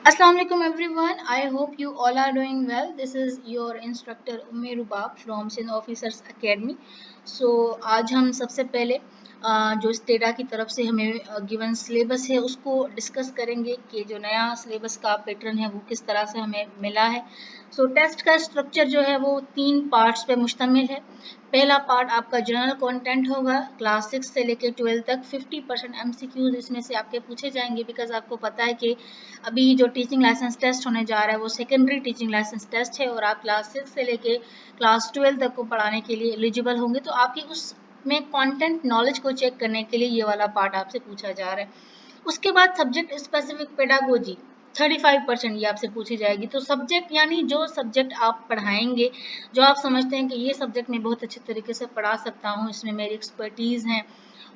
Assalamu alaikum everyone. I hope you all are doing well. This is your instructor Umme Rubab from Sindh Officers Academy. So आज हम सबसे पहले जो स्टेडा की तरफ से हमें गिवन सिलेबस है उसको डिस्कस करेंगे कि जो नया सिलेबस का पैटर्न है वो किस तरह से हमें मिला है। सो टेस्ट का स्ट्रक्चर जो है वो 3 पार्ट्स पे मुश्तमिल है। पहला पार्ट आपका जनरल कंटेंट होगा, क्लास 6 से लेकर 12 तक 50% एमसीक्यूज इसमें से आपके पूछे जाएंगे, बिकॉज आपको पता है कि अभी जो टीचिंग लाइसेंस टेस्ट होने जा रहा है वो सेकेंडरी टीचिंग लाइसेंस टेस्ट है और आप क्लास 6 से लेके क्लास 12 तक को पढ़ाने के लिए एलिजिबल होंगे, तो आपकी उसमें कंटेंट नॉलेज को चेक करने के लिए ये वाला पार्ट आपसे पूछा जा रहा है। उसके बाद सब्जेक्ट स्पेसिफिक पेडागोजी 35% ये आपसे पूछी जाएगी। तो सब्जेक्ट यानी जो सब्जेक्ट आप पढ़ाएंगे, जो आप समझते हैं कि ये सब्जेक्ट मैं बहुत अच्छे तरीके से पढ़ा सकता हूँ, इसमें मेरी एक्सपर्टीज़ है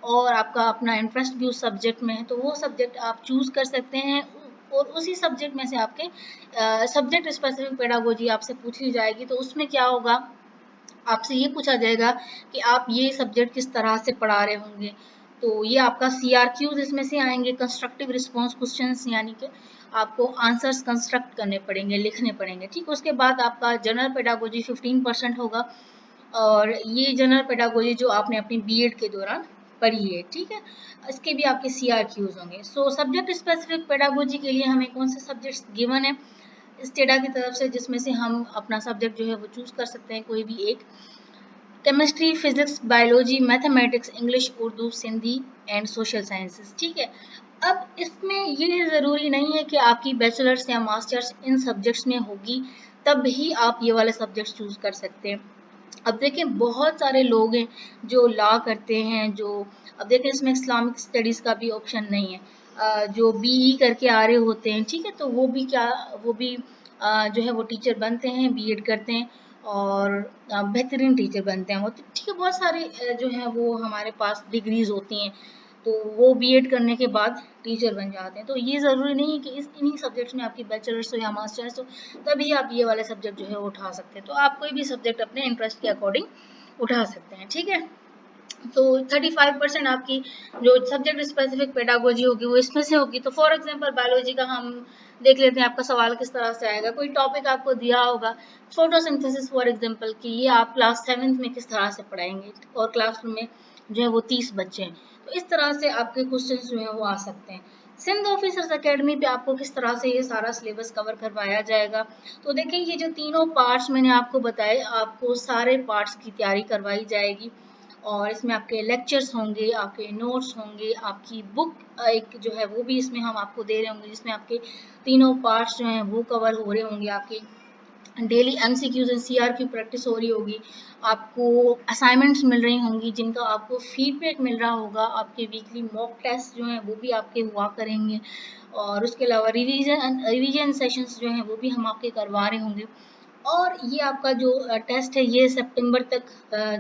और आपका अपना इंटरेस्ट भी उस सब्जेक्ट में है, तो वो सब्जेक्ट आप चूज़ कर सकते हैं और उसी सब्जेक्ट में से आपके सब्जेक्ट स्पेसिफिक पेडागोजी आपसे पूछी जाएगी। तो उसमें क्या होगा, आपसे ये पूछा जाएगा कि आप ये सब्जेक्ट किस तरह से पढ़ा रहे होंगे। तो ये आपका CRQs इसमें से आएंगे, कंस्ट्रक्टिव रिस्पॉन्स क्वेश्चंस, यानी कि आपको आंसर्स कंस्ट्रक्ट करने पड़ेंगे, लिखने पड़ेंगे। ठीक, उसके बाद आपका जनरल पेडागोजी 15% होगा और ये जनरल पेडागोजी जो आपने अपनी बीएड के दौरान पढ़ी है। ठीक है, इसके भी आपके CRQs होंगे। सो सब्जेक्ट स्पेसिफिक पेडागोजी के लिए हमें कौन से सब्जेक्ट्स गिवन है स्टेडा की तरफ से, जिसमें से हम अपना सब्जेक्ट जो है वो चूज कर सकते हैं कोई भी एक। Chemistry, physics, biology, mathematics, English, Urdu, Sindhi and social sciences. ठीक है, अब इसमें ये ज़रूरी नहीं है कि आपकी बैचलर्स या मास्टर्स इन सब्जेक्ट्स में होगी तब ही आप ये वाले सब्जेक्ट्स चूज कर सकते हैं। अब देखिए बहुत सारे लोग हैं जो लॉ करते हैं, जो अब देखिए इसमें इस्लामिक स्टडीज़ का भी ऑप्शन नहीं है। जो BE करके आ रहे होते हैं, ठीक है, तो वो भी क्या, वो भी जो है वो टीचर बनते हैं, बीएड करते हैं और बेहतरीन टीचर बनते हैं वो। तो ठीक है, बहुत सारे जो हैं वो हमारे पास डिग्रीज होती हैं, तो वो बीएड करने के बाद टीचर बन जाते हैं। तो ये ज़रूरी नहीं है कि इस इन्हीं सब्जेक्ट्स में आपकी बैचलर्स हो या मास्टर्स हो तभी आप ये वाले सब्जेक्ट जो है वो उठा सकते हैं। तो आप कोई भी सब्जेक्ट अपने इंटरेस्ट के अकॉर्डिंग उठा सकते हैं। ठीक है, तो 35% आपकी जो सब्जेक्ट स्पेसिफिक पेडागोजी होगी वो इसमें से होगी। तो फॉर एग्जांपल बायोलॉजी का हम देख लेते हैं, आपका सवाल किस तरह से आएगा। कोई टॉपिक आपको दिया होगा फोटोसिंथेसिस फॉर एग्जांपल कि ये आप क्लास 7th में किस तरह से पढ़ाएंगे और क्लासरूम में जो है वो 30 बच्चे हैं, तो इस तरह से आपके क्वेश्चन जो है वो आ सकते हैं। सिंध ऑफिसर्स एकेडमी पे आपको किस तरह से ये सारा सिलेबस कवर करवाया जाएगा, तो देखिए ये जो तीनों पार्ट्स मैंने आपको बताए, आपको सारे पार्ट्स की तैयारी करवाई जाएगी और इसमें आपके लेक्चर्स होंगे, आपके नोट्स होंगे, आपकी बुक एक जो है वो भी इसमें हम आपको दे रहे होंगे, जिसमें आपके तीनों पार्ट्स जो हैं वो कवर हो रहे होंगे। आपके daily MCQs and CRQ practice हो रही होगी, आपको असाइनमेंट्स मिल रही होंगी जिनका आपको फीडबैक मिल रहा होगा, आपके वीकली मॉक टेस्ट जो हैं वो भी आपके हुआ करेंगे और उसके अलावा रिवीजन सेशंस जो हैं वो भी हम आपके करवा रहे होंगे। और ये आपका जो टेस्ट है ये सितंबर तक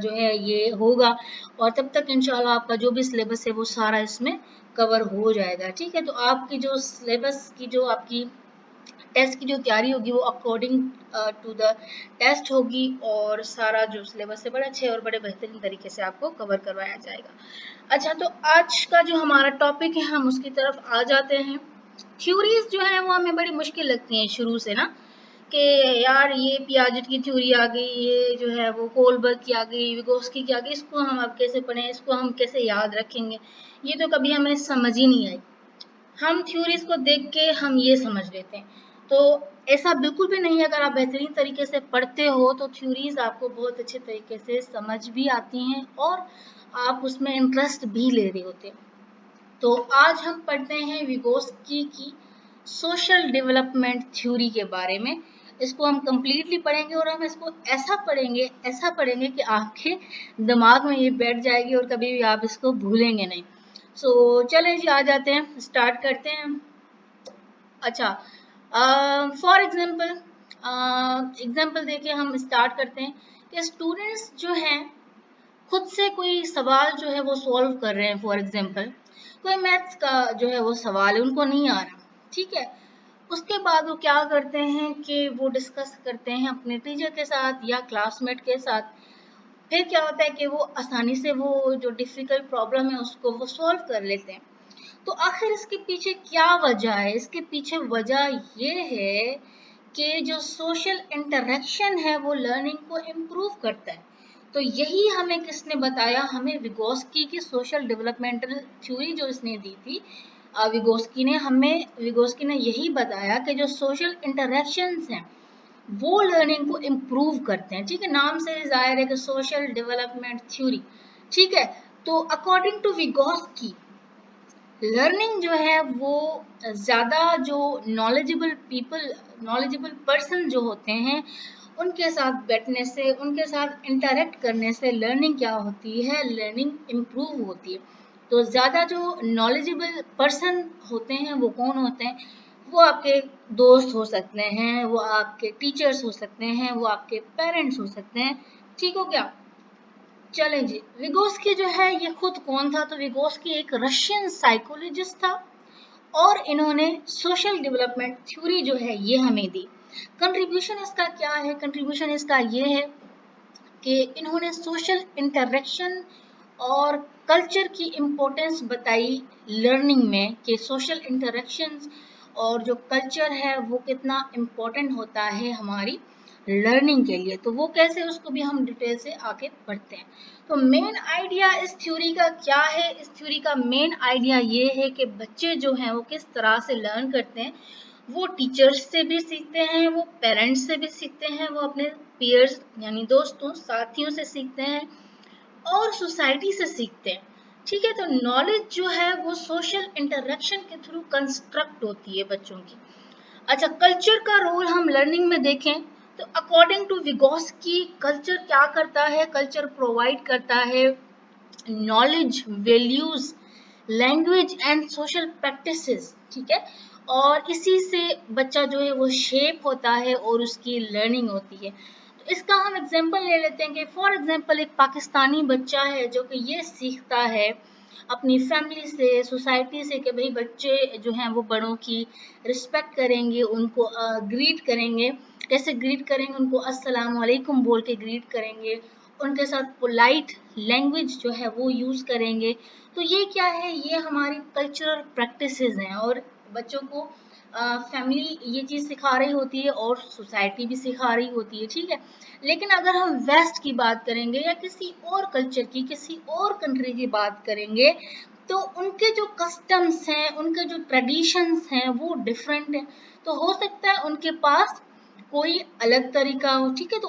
जो है ये होगा और तब तक इंशाल्लाह आपका जो भी सिलेबस है वो सारा इसमें कवर हो जाएगा। ठीक है, तो आपकी जो सिलेबस की जो आपकी टेस्ट की जो तैयारी होगी वो अकॉर्डिंग टू द टेस्ट होगी और सारा जो सिलेबस है बड़े अच्छे और बड़े बेहतरीन तरीके से आपको कवर करवाया जाएगा। अच्छा, तो आज का जो हमारा टॉपिक है हम उसकी तरफ आ जाते हैं। थ्योरीज जो है वो हमें बड़ी मुश्किल लगती हैं शुरू से ना, कि यार ये पियाजेट की थ्योरी आ गई, ये जो है वो कोलबर्ग की आ गई, विगोस्की की आ गई, इसको हम अब कैसे पढ़ें, इसको हम कैसे याद रखेंगे, ये तो कभी हमें समझ ही नहीं आई। हम थ्योरीज को देख के हम ये समझ लेते हैं, तो ऐसा बिल्कुल भी नहीं है। अगर आप बेहतरीन तरीके से पढ़ते हो तो थ्योरीज आपको बहुत अच्छे तरीके से समझ भी आती हैं और आप उसमें इंटरेस्ट भी ले रहे होते हैं। तो आज हम पढ़ते हैं विगोस्की की सोशल डेवलपमेंट थ्योरी के बारे में। इसको हम कंप्लीटली पढ़ेंगे और हम इसको ऐसा पढ़ेंगे कि आपके दिमाग में ये बैठ जाएगी और कभी भी आप इसको भूलेंगे नहीं। सो चलें जी, आ जाते हैं, स्टार्ट करते हैं। अच्छा, फॉर एग्जांपल देके हम स्टार्ट करते हैं कि स्टूडेंट्स जो हैं खुद से कोई सवाल जो है वो सॉल्व कर रहे हैं। फॉर एग्जांपल कोई मैथ्स का जो है वो सवाल है, उनको नहीं आ रहा, ठीक है। उसके बाद वो क्या करते हैं कि वो डिस्कस करते हैं अपने टीचर के साथ या क्लासमेट के साथ। फिर क्या होता है कि वो आसानी से वो जो डिफिकल्ट प्रॉब्लम है उसको वो सॉल्व कर लेते हैं। तो आखिर इसके पीछे क्या वजह है? इसके पीछे वजह ये है कि जो सोशल इंटरेक्शन है वो लर्निंग को इम्प्रूव करता है। तो यही हमें किसने बताया? हमें विगोस्की की सोशल डेवलपमेंटल थ्योरी जो इसने दी थी, विगोस्की ने यही बताया कि जो सोशल इंटरेक्शंस हैं वो लर्निंग को इम्प्रूव करते हैं। ठीक है, नाम से जाहिर है कि सोशल डेवलपमेंट थ्योरी। ठीक है, तो अकॉर्डिंग टू विगोस्की लर्निंग जो है वो ज़्यादा जो नॉलेजेबल पर्सन जो होते हैं उनके साथ बैठने से, उनके साथ इंटरेक्ट करने से लर्निंग क्या होती है? लर्निंग इम्प्रूव होती है। तो ज़्यादा जो नॉलेजेबल पर्सन होते हैं वो कौन होते हैं? वो आपके दोस्त हो सकते हैं, वो आपके टीचर्स हो सकते हैं, वो आपके पेरेंट्स हो सकते हैं। ठीक हो क्या? चलें जी, विगोस्की जो है ये खुद कौन था? तो विगोस्की एक रशियन साइकोलॉजिस्ट था और इन्होंने सोशल डेवलपमेंट थ्योरी जो है ये हमें दी। कंट्रीब्यूशन इसका क्या है? कंट्रीब्यूशन इसका ये है कि इन्होंने सोशल इंटरेक्शन और कल्चर की इम्पोर्टेंस बताई लर्निंग में, कि सोशल इंटरेक्शंस और जो कल्चर है वो कितना इम्पोर्टेंट होता है हमारी लर्निंग के लिए। तो वो कैसे, उसको भी हम डिटेल से आगे बढ़ते हैं। तो मेन आइडिया इस थ्योरी का क्या है? इस थ्योरी का मेन आइडिया ये है कि बच्चे जो हैं वो किस तरह से लर्न करते हैं। वो टीचर्स से भी सीखते हैं, वो पेरेंट्स से भी सीखते हैं, वो अपने पीयर्स यानी दोस्तों साथियों से सीखते हैं और सोसाइटी से सीखते हैं। ठीक है, तो नॉलेज जो है वो सोशल इंटरेक्शन के थ्रू कंस्ट्रक्ट होती है बच्चों की। अच्छा, कल्चर का रोल हम लर्निंग में देखें तो अकॉर्डिंग टू विगोस्की कल्चर क्या करता है? कल्चर प्रोवाइड करता है knowledge, values, language and social practices. ठीक है, और इसी से बच्चा जो है वो शेप होता है और उसकी लर्निंग होती है। तो इसका हम एग्जांपल ले लेते हैं कि फॉर एग्जांपल एक पाकिस्तानी बच्चा है जो कि ये सीखता है अपनी फैमिली से, सोसाइटी से, कि भाई बच्चे जो हैं वो बड़ों की रिस्पेक्ट करेंगे, उनको ग्रीट करेंगे। कैसे ग्रीट करेंगे? उनको अस्सलाम वालेकुम बोल के ग्रीट करेंगे, उनके साथ पोलाइट लैंग्वेज जो है वो यूज़ करेंगे। तो ये क्या है? ये हमारी कल्चरल प्रैक्टिसेस हैं और बच्चों को फैमिली ये चीज़ सिखा रही होती है और सोसाइटी भी सिखा रही होती है। ठीक है, लेकिन अगर हम वेस्ट की बात करेंगे या किसी और कल्चर की, किसी और कंट्री की बात करेंगे तो उनके जो कस्टम्स हैं, उनके जो ट्रेडिशंस हैं वो डिफरेंट है। तो हो सकता है उनके पास कोई अलग तरीका हो। ठीक है, तो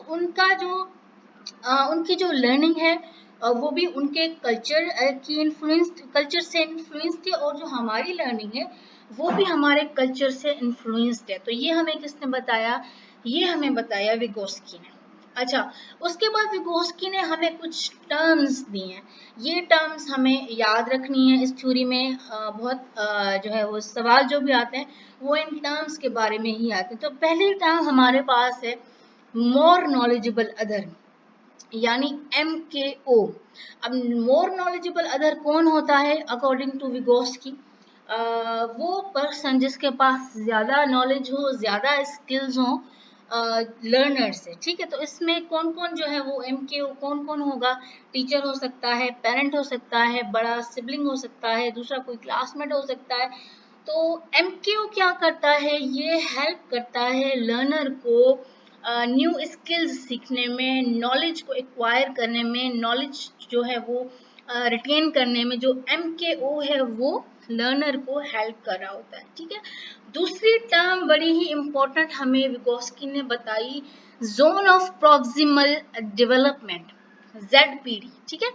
उनकी जो लर्निंग है वो भी उनके कल्चर से इन्फ्लुएंस्ड है और जो हमारी लर्निंग है वो भी हमारे कल्चर से इन्फ्लुएंस्ड है। तो ये हमें किसने बताया? ये हमें बताया विगोस्की ने। अच्छा, उसके बाद विगोस्की ने हमें कुछ टर्म्स दी हैं। ये टर्म्स हमें याद रखनी है। इस थ्योरी में बहुत जो है वो सवाल जो भी आते हैं वो इन टर्म्स के बारे में ही आते हैं। तो पहली टर्म हमारे पास है मोर नॉलेजेबल अदर, यानी MKO। अब मोर नॉलेजेबल अदर कौन होता है? अकॉर्डिंग टू विगोस्की वो पर्सन जिसके पास ज़्यादा नॉलेज हो, ज़्यादा स्किल्स हो लर्नर से। ठीक है, तो इसमें कौन कौन जो है वो MKO कौन कौन होगा? टीचर हो सकता है, पेरेंट हो सकता है, बड़ा सिबलिंग हो सकता है, दूसरा कोई क्लासमेट हो सकता है। तो MKO क्या करता है? ये हेल्प करता है लर्नर को न्यू स्किल्स सीखने में, नॉलेज को एक्वायर करने में, नॉलेज जो है वो रिटेन करने में। जो MKO है वो लर्नर को हेल्प कर रहा होता है। ठीक है, दूसरी टर्म बड़ी ही इम्पोर्टेंट हमें विगोस्की ने बताई, zone of proximal development, ZPD। ठीक है,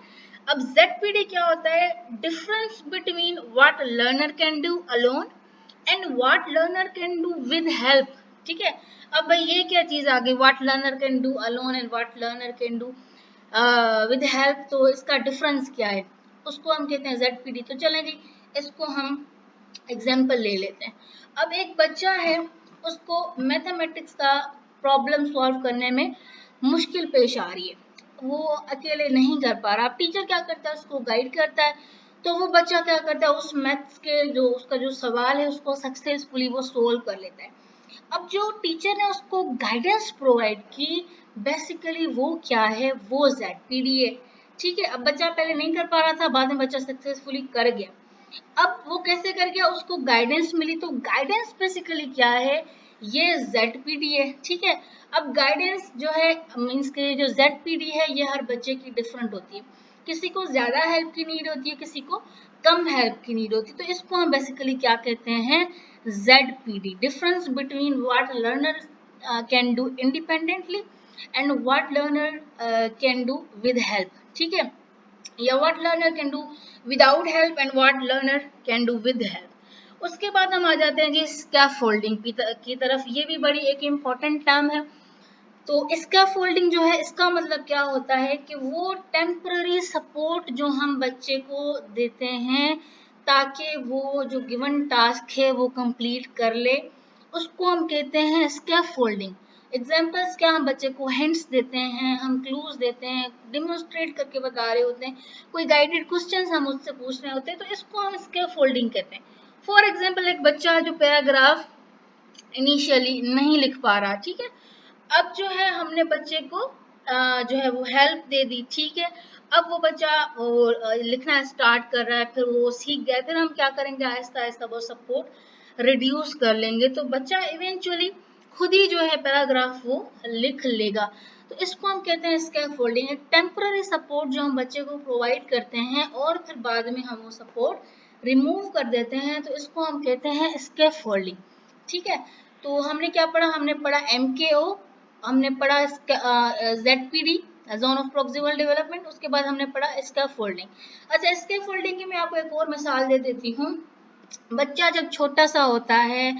अब ZPD क्या होता है? Difference between what learner can do alone and what learner can do with help. ठीक है, अब भाई ये क्या चीज आ गई? What learner can do alone and what learner can do with help. तो इसका डिफरेंस क्या है? उसको हम कहते हैं ZPD। तो चलें जी, इसको हम एग्जाम्पल ले लेते हैं। अब एक बच्चा है, उसको मैथमेटिक्स का प्रॉब्लम सॉल्व करने में मुश्किल पेश आ रही है, वो अकेले नहीं कर पा रहा। अब टीचर क्या करता है? उसको गाइड करता है। तो वो बच्चा क्या करता है? उस मैथ्स के जो उसका जो सवाल है उसको सक्सेसफुली वो सोल्व कर लेता है। अब जो टीचर ने उसको गाइडेंस प्रोवाइड की, बेसिकली वो क्या है? वो ZPD है। ठीक है, अब बच्चा पहले नहीं कर पा रहा था, बाद में बच्चा सक्सेसफुली कर गया। अब वो कैसे कर गया, उसको गाइडेंस मिली, तो गाइडेंस बेसिकली क्या है, ये ZPD है, ठीक है। अब गाइडेंस जो है मीन्स के जो ZPD है ये हर बच्चे की डिफरेंट होती है, किसी को ज्यादा हेल्प की नीड होती है, किसी को कम हेल्प की नीड होती है, तो इसको हम बेसिकली क्या कहते हैं, ZPD, difference between what learner can do independently and what learner can do with help, ठीक है, या what learner can do without help and what learner can do with help। उसके बाद हम आ जाते हैं जी स्कैफोल्डिंग की तरफ, ये भी बड़ी एक इम्पॉर्टेंट टर्म है। तो स्कैफोल्डिंग जो है इसका मतलब क्या होता है कि वो टेम्पररी सपोर्ट जो हम बच्चे को देते हैं ताकि वो जो गिवन टास्क है वो कंप्लीट कर ले, उसको हम कहते हैं स्कैफोल्डिंग। एग्जाम्पल्स क्या, हम बच्चे को हिंट्स देते हैं, हम क्लूज देते हैं, डिमोन्स्ट्रेट करके बता रहे होते हैं, कोई गाइडेड क्वेश्चंस हम उससे पूछ रहे होते हैं, तो इसको हम स्कैफोल्डिंग कहते हैं। फॉर एग्जाम्पल एक बच्चा जो पैराग्राफ इनिशियली नहीं लिख पा रहा, ठीक है, अब जो है हमने बच्चे को जो है वो हेल्प दे दी, ठीक है, अब वो बच्चा वो लिखना स्टार्ट कर रहा है, फिर वो सीख गया, फिर हम क्या करेंगे, आहिस्ता आहिस्ता वो सपोर्ट रिड्यूस कर लेंगे, तो बच्चा इवेंचुअली खुद ही जो है पैराग्राफ वो लिख लेगा। तो इसको हम कहते हैं स्कैफोल्डिंग, एक टेम्पररी सपोर्ट जो हम बच्चे को प्रोवाइड करते हैं और फिर बाद में हम वो सपोर्ट रिमूव कर देते हैं, तो इसको हम कहते हैं स्कैफोल्डिंग, ठीक है। तो हमने क्या पढ़ा, हमने पढ़ा MKO, हमने पढ़ा ZPD zone of proximal development, उसके बाद हमने पढ़ा स्कैफोल्डिंग। अच्छा, स्कैफोल्डिंग की मैं आपको एक और मिसाल दे देती हूँ। बच्चा जब छोटा सा होता है,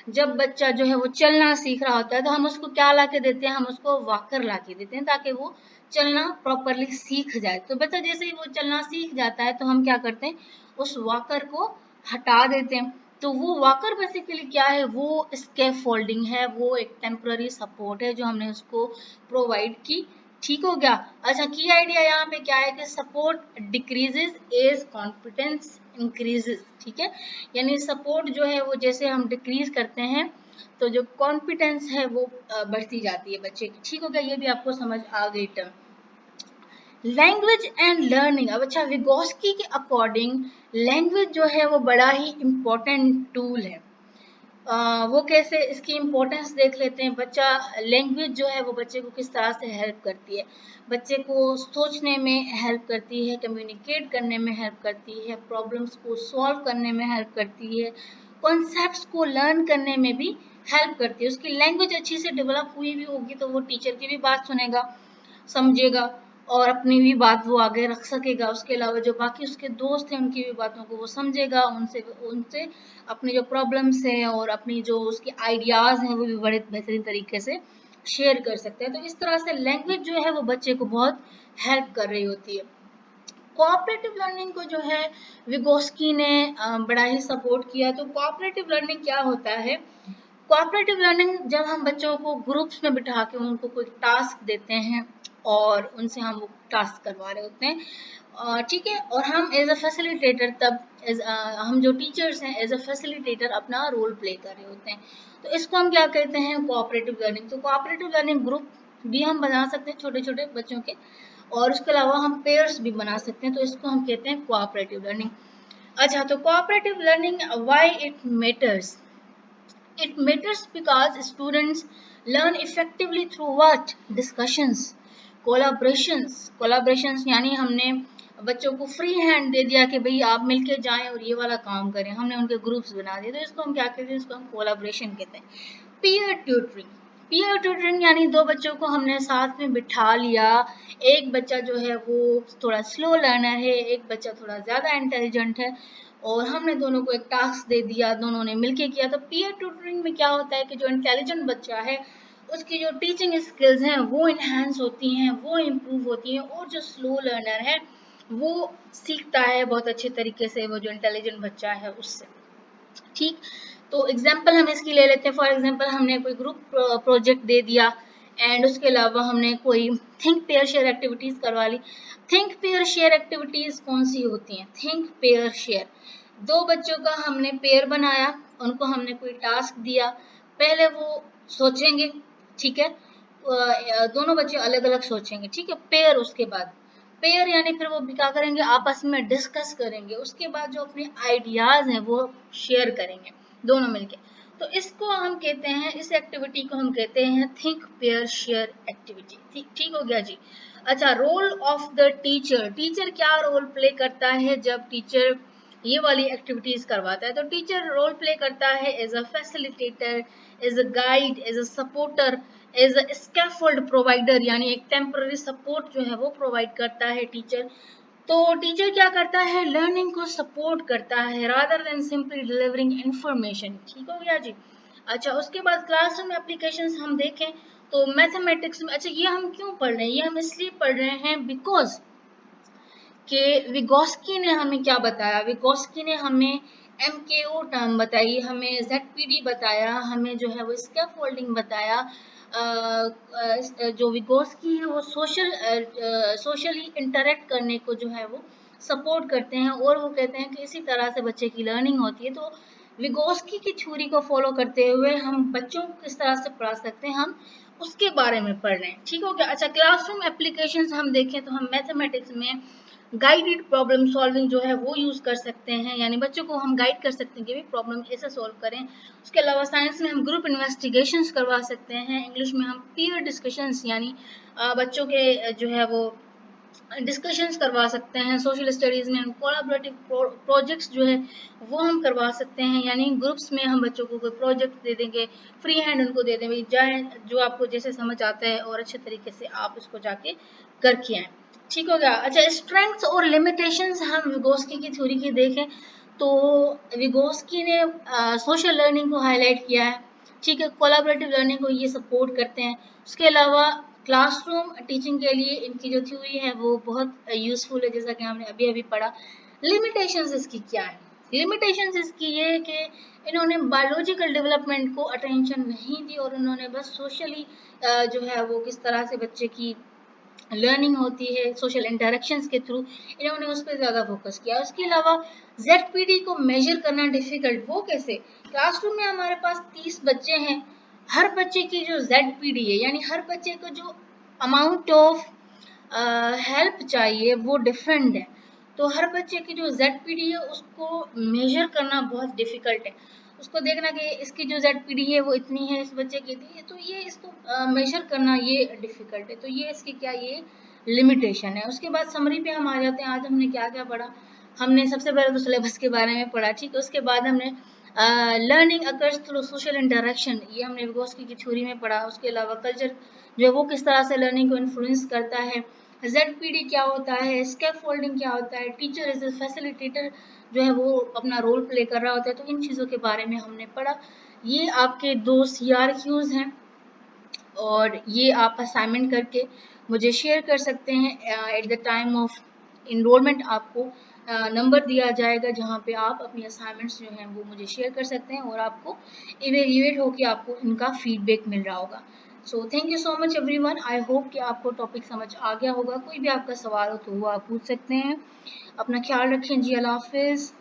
जब बच्चा जो है वो चलना सीख रहा होता है, तो हम उसको क्या ला के देते हैं, हम उसको वॉकर ला के देते हैं ताकि वो चलना प्रॉपरली सीख जाए। तो बच्चा जैसे ही वो चलना सीख जाता है तो हम क्या करते हैं, उस वॉकर को हटा देते हैं। तो वो वॉकर बेसिकली क्या है, वो स्कैफोल्डिंग है, वो एक टेम्पररी सपोर्ट है जो हमने उसको प्रोवाइड की, ठीक हो गया। अच्छा, की आइडिया यहाँ पे क्या है कि support decreases as confidence increases, ठीक है, यानी सपोर्ट जो है वो जैसे हम डिक्रीज करते हैं तो जो कॉन्फिडेंस है वो बढ़ती जाती है बच्चे की, ठीक हो गया, ये भी आपको समझ आ गई टर्म। लैंग्वेज एंड लर्निंग, अब अच्छा विगोस्की के अकॉर्डिंग लैंग्वेज जो है वो बड़ा ही इम्पोर्टेंट टूल है। वो कैसे, इसकी इम्पोर्टेंस देख लेते हैं। बच्चा लैंग्वेज जो है वो बच्चे को किस तरह से हेल्प करती है, बच्चे को सोचने में हेल्प करती है, कम्युनिकेट करने में हेल्प करती है, प्रॉब्लम्स को सॉल्व करने में हेल्प करती है, कॉन्सेप्ट्स को लर्न करने में भी हेल्प करती है। उसकी लैंग्वेज अच्छी से डेवलप हुई भी होगी तो वो टीचर की भी बात सुनेगा, समझेगा और अपनी भी बात वो आगे रख सकेगा। उसके अलावा जो बाकी उसके दोस्त हैं उनकी भी बातों को वो समझेगा, उनसे उनसे अपनी जो प्रॉब्लम्स हैं और अपनी जो उसकी आइडियाज हैं वो भी बड़े बेहतरीन तरीके से शेयर कर सकते हैं। तो इस तरह से लैंग्वेज जो है वो बच्चे को बहुत हेल्प कर रही होती है। कोऑपरेटिव लर्निंग को जो है विगोस्की ने बड़ा ही सपोर्ट किया। तो कोऑपरेटिव लर्निंग क्या होता है, कोऑपरेटिव लर्निंग जब हम बच्चों को ग्रुप्स में बिठा के उनको कोई टास्क देते हैं और उनसे हम वो टास्क करवा रहे होते हैं, ठीक है, और हम एज अ फैसिलिटेटर तब हम जो टीचर्स हैं एज अ फैसिलिटेटर अपना रोल प्ले कर रहे होते हैं, तो इसको हम क्या कहते हैं, कोऑपरेटिव लर्निंग। तो कोऑपरेटिव लर्निंग ग्रुप भी हम बना सकते हैं छोटे छोटे बच्चों के, और उसके अलावा हम पेयर्स भी बना सकते हैं, तो इसको हम कहते हैं कोऑपरेटिव लर्निंग। अच्छा, तो cooperative learning why it matters, it matters because students learn effectively through what? Discussions, collaborations यानी हमने बच्चों को फ्री हैंड दे दिया कि भाई आप मिलके जाएं और ये वाला काम करें, हमने उनके ग्रुप्स बना दिए, तो इसको हम क्या कहते हैं, इसको हम कोलाब्रेशन कहते हैं। पीयर ट्यूटरिंग, पीयर ट्यूटरिंग यानी दो बच्चों को हमने साथ में बिठा लिया, एक बच्चा जो है वो थोड़ा स्लो लर्नर है, एक बच्चा थोड़ा ज़्यादा इंटेलिजेंट है, और हमने दोनों को एक टास्क दे दिया, दोनों ने मिलके किया। तो पीयर ट्यूटरिंग में क्या होता है कि जो इंटेलिजेंट बच्चा है उसकी जो टीचिंग स्किल्स हैं वो इन्हांस होती हैं, वो इम्प्रूव होती हैं, और जो स्लो लर्नर है वो सीखता है बहुत अच्छे तरीके से, वो जो इंटेलिजेंट बच्चा है उससे, ठीक। तो एग्जाम्पल हम इसकी ले लेते हैं। फॉर एग्जाम्पल हमने कोई ग्रुप प्रोजेक्ट दे दिया एंड उसके अलावा हमने कोई थिंक पेयर शेयर एक्टिविटीज करवा ली। थिंक पेयर शेयर एक्टिविटीज कौन सी होती हैं, थिंक पेयर शेयर, दो बच्चों का हमने पेयर बनाया, उनको हमने कोई टास्क दिया, पहले वो सोचेंगे, ठीक है, दोनों बच्चे अलग अलग सोचेंगे, ठीक है, पेयर, उसके बाद पेयर यानी फिर वो क्या करेंगे, आपस में डिस्कस करेंगे, उसके बाद जो अपने आइडियाज हैं वो शेयर करेंगे दोनों मिलके। तो इसको हम कहते हैं, इस एक्टिविटी को हम कहते हैं थिंक पेयर शेयर एक्टिविटी। ठीक हो गया जी। अच्छा, role of the teacher, teacher क्या रोल प्ले करता है जब टीचर ये वाली एक्टिविटीज करवाता है? तो टीचर रोल प्ले करता है as a facilitator, as a guide, as a supporter, as a scaffold provider, यानी एक टेम्पररी सपोर्ट जो है वो प्रोवाइड करता है टीचर। तो टीचर क्या करता है, लर्निंग को सपोर्ट करता है rather than simply delivering information. ठीक हो गया जी। अच्छा, उसके बाद क्लासरूम एप्लीकेशंस हम देखें तो मैथमेटिक्स में, अच्छा ये हम क्यों पढ़ रहे हैं, ये हम इसलिए पढ़ रहे हैं बिकॉज कि विगोस्की ने हमें क्या बताया, विगोस्की ने हमें MKO टर्म बताई, हमें ZPD बताया, हमें जो है वो स्कैफोल्डिंग बताया। जो विगोस्की है वो सोशली इंटरेक्ट करने को जो है वो सपोर्ट करते हैं, और वो कहते हैं कि इसी तरह से बच्चे की लर्निंग होती है। तो विगोस्की की थ्योरी को फॉलो करते हुए हम बच्चों को किस तरह से पढ़ा सकते हैं, हम उसके बारे में पढ़ रहे हैं। ठीक हो गया। अच्छा, क्लासरूम एप्लीकेशंस हम देखें तो हम मैथमेटिक्स में गाइडेड प्रॉब्लम सॉल्विंग जो है वो यूज कर सकते हैं, यानी बच्चों को हम गाइड कर सकते हैं कि भी प्रॉब्लम ऐसे सॉल्व करें। उसके अलावा साइंस में हम ग्रुप इन्वेस्टिगेशंस करवा सकते हैं। इंग्लिश में हम पीयर डिस्कशंस, यानी बच्चों के जो है वो डिस्कशंस करवा सकते हैं। सोशल स्टडीज में हम कोलैबोरेटिव प्रोजेक्ट्स जो है वो हम करवा सकते हैं, यानी ग्रुप्स में हम बच्चों को कोई प्रोजेक्ट दे देंगे, फ्री हैंड उनको दे देंगे, जाए जो आपको जैसे समझ आता है और अच्छे तरीके से आप उसको जाके करके आए। ठीक हो गया। अच्छा, स्ट्रेंथ्स और लिमिटेशंस हम विगोस्की की थ्योरी की देखें तो विगोस्की ने सोशल लर्निंग को हाईलाइट किया है। ठीक है, कोलैबोरेटिव लर्निंग को ये सपोर्ट करते हैं। उसके अलावा क्लासरूम टीचिंग के लिए इनकी जो थ्योरी है वो बहुत यूजफुल है, जैसा कि हमने अभी अभी पढ़ा। लिमिटेशंस इसकी क्या है, लिमिटेशंस इसकी ये है कि इन्होंने बायोलॉजिकल डेवलपमेंट को अटेंशन नहीं दी, और उन्होंने बस सोशली जो है वो किस तरह से बच्चे की लर्निंग होती है सोशल इंटरेक्शंस के थ्रू, इन्होंने उस पर ज़्यादा फोकस किया। उसके अलावा ZPD को मेजर करना डिफिकल्ट, वो कैसे? क्लासरूम में हमारे पास 30 बच्चे हैं, हर बच्चे की जो ZPD है, यानी हर बच्चे को जो अमाउंट ऑफ हेल्प चाहिए वो डिफरेंट है। तो हर बच्चे की जो ZPD है उसको मेजर करना बहुत डिफिकल्ट है। उसको देखना कि इसकी जो ZPD है वो इतनी है, इस बच्चे की इतनी है, तो ये इसको मेजर करना ये डिफिकल्ट है। तो ये इसकी क्या, ये लिमिटेशन है। उसके बाद समरी पे हम आ जाते हैं। आज हमने क्या क्या पढ़ा, हमने सबसे पहले तो सिलेबस के बारे में पढ़ा। ठीक है, उसके बाद हमने learning occurs through social interaction, ये हमने विगोस्की की थ्योरी में पढ़ा। उसके अलावा कल्चर जो है वो किस तरह से लर्निंग को इन्फ्लुएंस करता है, ZPD क्या होता है, स्कैफोल्डिंग क्या होता है, टीचर एज ए फैसिलिटेटर जो है वो अपना रोल प्ले कर रहा होता है। तो इन चीज़ों के बारे में हमने पढ़ा। ये आपके 2 CRQs हैं, और ये आप असाइनमेंट करके मुझे शेयर कर सकते हैं। At the time of enrollment आपको नंबर दिया जाएगा, जहाँ पे आप अपनी असाइनमेंट्स जो हैं वो मुझे शेयर कर सकते हैं, और आपको इवेल्युएट होके आपको इनका फीडबैक मिल रहा होगा। So thank you so much everyone. I hope कि आपको टॉपिक समझ आ गया होगा। कोई भी आपका सवाल हो तो वो आप पूछ सकते हैं। अपना ख्याल रखें जी। अल्लाह हाफिज़।